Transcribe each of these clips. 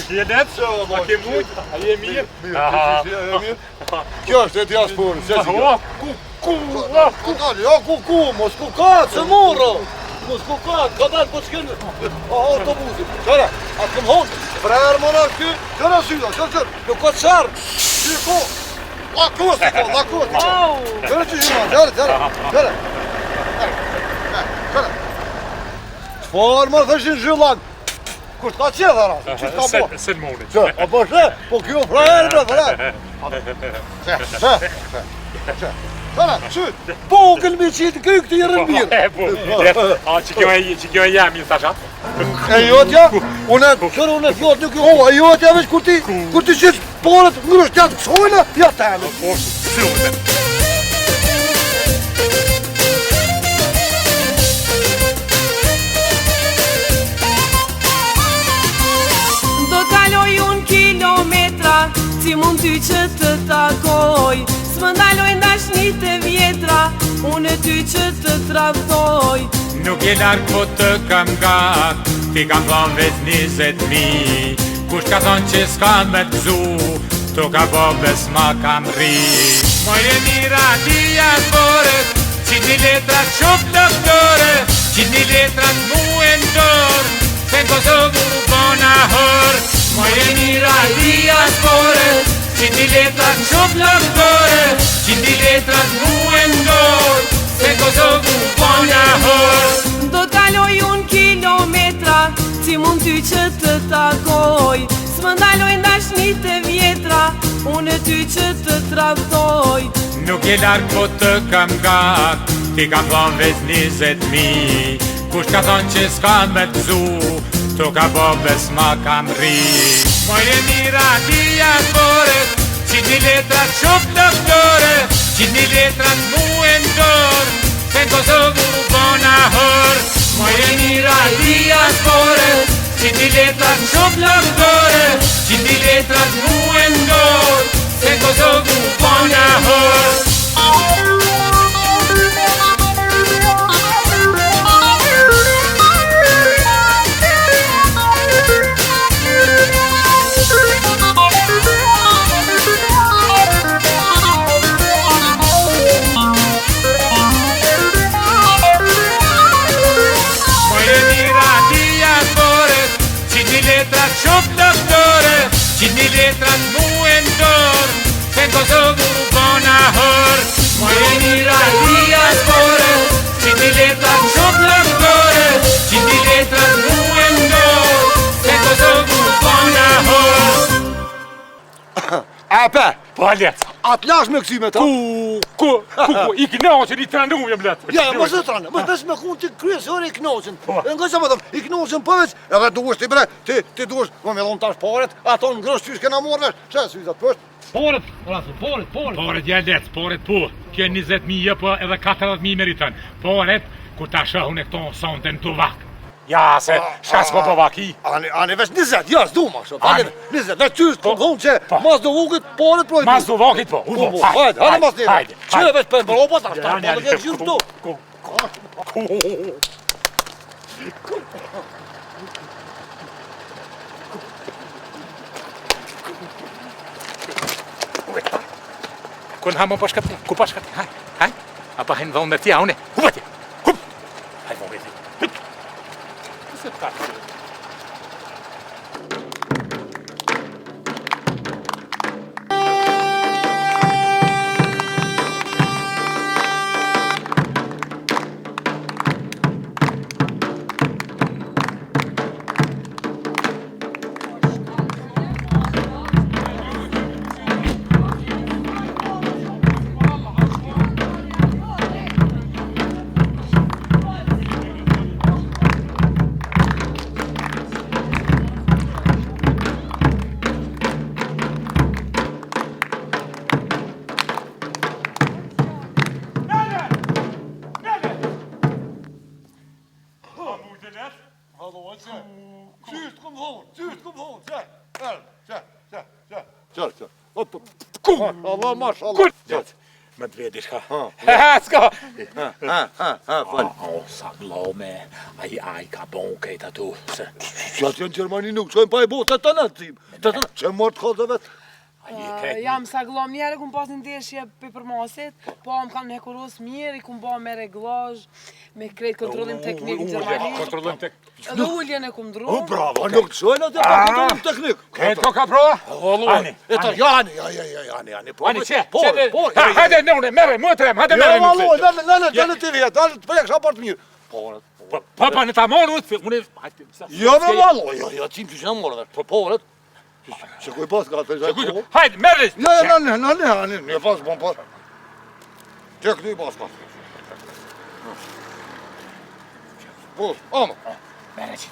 Kjedet, a ke mujt, a je mirë? Mirë. Kjo është e diasporës, se si kjo. Ku, mos ku ka, se morro. Mos ku ka dalë po s'kenë. Autobusi. Qëra, atë këm honë. Frerë më në këty, qëra syda, qërë. Nuk ka qërë. Qërë ko. Lakos. Qërë që shumë, qërë. Qëfarë më thëshin zhyllan. Kusht ka qedha ra, që ka po? Se l'monit. Që, a po shë, po kjo frerë, frerë. Qëra, qyt, po kënë mi qitë këj këtë i rëmbirë. A që kjo e jam i thashat? E jotja, unë fjallë nuk ju hova, e jotja veç kur ti qitë porët ngrësht jatë kësojnë, ja temë. Po, shumë. Si mund ty që të takoj, s'më ndaloj ndashnit e vjetra, unë ty që të traftoj. Nuk je larg po të kam gat, ti kam thonë vetë 20.000. Kusht ka thonë që s'kam me t'zu, to ka po bes ma kam ri. Moje mira diasporët, qitni letrat shumë doktore, qitni letrat mu e ndorë, se në Kosovë u bona horë. Moje mira diasporët, qitni letrat shumë doktore, qitni letrat mu e ndorë, se në Kosovë u bona horë. Do t'kaloj unë kilometra, si mund ty që të takoj, s'më ndaloj ndashnit e vjetra, unë ty që të traftoj. Nuk je larg po të kam gat, ti kam thonë vetë 20.000. Kusht ka thonë që s'kam me t'zu, to ka po bes ma kam ri. Moje mira diasporët, qitni letrat shumë doktore, qitni letrat mu e ndorë, se në Kosovë u bona horë. Moje mira diasporët, qitni letrat shumë doktore, qitni letrat mu e ndorë, se në Kosovë u bona horë. Qitni letrat mu e ndorë, se në Kosovë u bona horë. Moje mira diasporët, qitni letrat shumë doktore, qitni letrat mu e ndorë, se në Kosovë u bona horë. Epe, Po let, atë lash me kësi me ta. ku, i knaqën, i tranu jem let. Ja, mos e tranë, mos besë me kun ti kryesore i knoqën. Nga që më thëmë, i knoqën përveç, edhe duhesh ti bre, ti duhesh, më me dhonë tash paret, ato në ngrësh qysh kena morë vesh, që syzat pështë? Paret, ja let, paret po. Kjo 20.000 po edhe 40.000 meritën. Paret, ku ta shahun e këto sonte në tuvak. Ja, se shas po po vaki. Ani veç 20, ja, s'du ma shumë, 20, veç qysh të thonë që mas do vukit paret projtë. Mas do vakit po, hajde mas një, që veç për mropa ta, ta Ja, për dhe gjyrë këtu. Kun hamon po shkati, ku po shkati, haj. Apa hen dhonë me tja, une, hup atje, hup. Haj dhonë me tja, hup. Se të kakë. Qysh të këmë thonë, që. Allah, mashallah. Kut! medvedis, ha? Ha. Ska... Fal. Saglau me ai ka bonkeita tu. Ja ti në Gjermani nuk qojnë pa e botë të nëzim. Që mërë të kodë vetë. Jam sa glom njerë, kum pas një ndeshje për masit, po më kanë hekuros mirë, i kum ba me reglazh, me krejt kontrollim teknik në Gjermani. Kontrollim teknik. Edhe ulljen e kum dru. Bravo. Nuk të qojnë atë pa kontrollim teknik. Këtë ka pro? Ani. Jani. Ani, që? Hajde nëune, mere, mëtërem, hajde mere në në të. Në të vjetë, në të prek, shapat mirë. Papa, në ta monë, unë... Jo, me malo, jo, tim që në morë, përporet. Që kuj pas ka të gjajtë. Hajde, mere! Ja, në pas, bon pas. Që këtë i pas pas. Bus, ama. Mere që.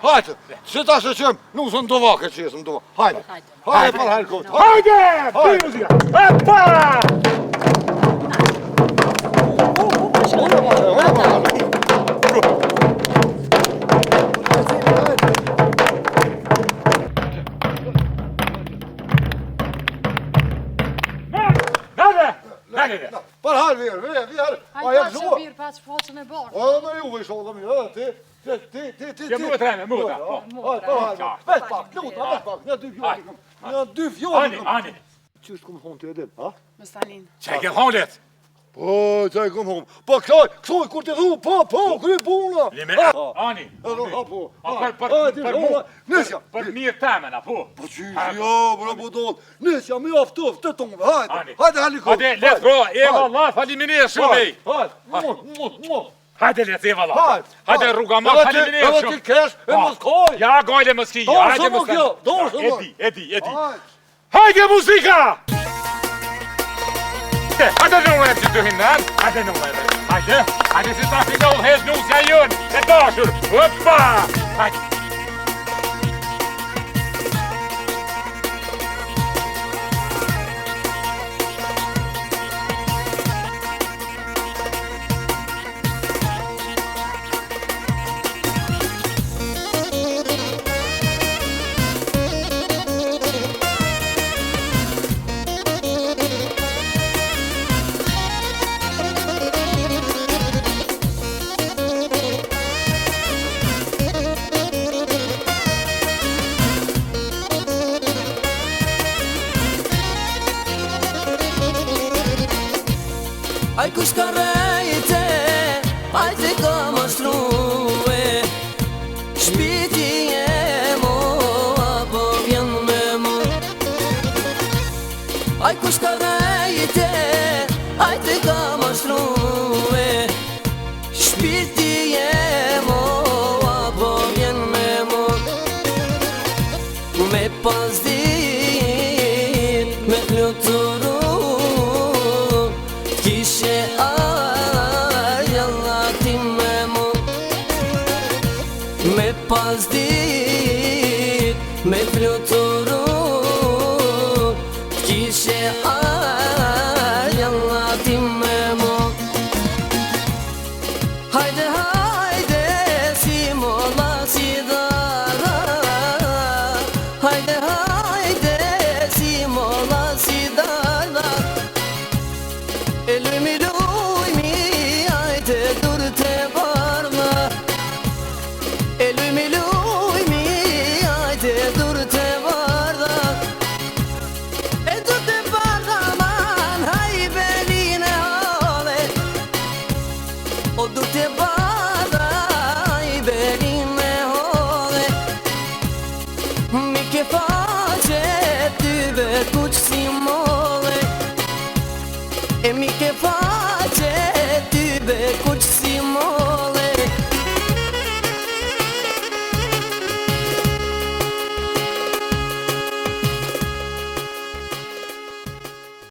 Hajde, që ta se qëmë, nuk së në dova këtë që jesë në dova. Hajde, par hajde këtë. Hajde! Bëj muzika! Epa! Par hajde, vjerë. Hajde pa që birë pa që faqën e barë. O, me juve isho dhe mirë, ti. Ja, mutra. Hajde, vet pak, një dy fjallë. Ani. Qështë këmë thonë të edin, ha? Me Stalin. Që ke hondet? Po, që e këmë thonë. Po, kësoj, kur të dhu, po, kry puna. Ani. Po. Për mirë temen, po. Po qysh, jo, bro, dollë. Nisja, me aftof, të tonë, hajde, helikopter. Hajde, let's go, Eva Allah, faliminirë shumej. Hajde. Hajde, let's Eva Allah. Hajde, rruga ma, faliminirë Edhe ti kesh, e mos koj. Ja, gajde më ski, hajde më ski. Edi. Hajde, muzika! Hajde në unë e që të hinë, Hajde, si ta finoll hez nusja jënë, e dashur, hëppa! Hajde. Aj kush ka rejte, aj të ka mashtruhe Shpiti e mo, apo vjen me mo Aj kush ka rejte, aj të ka mashtruhe Shpiti e mo, apo vjen me mo Me pas dit, me fluturu Kishe ajalla ti me mu Me pas dit, me fluturu Kishe ajalla ti me mu Hajde, si mola si dara Hajde, si mola si dara Elimi lujmi, ajte dur të bardha Elimi lujmi, ajte dur të bardha E dur të bardha man, haj belin e hale O dur të bardha, haj belin e hale Mi ke faqe, ty vet kuq si mole E mi ke faqe, ty be kuq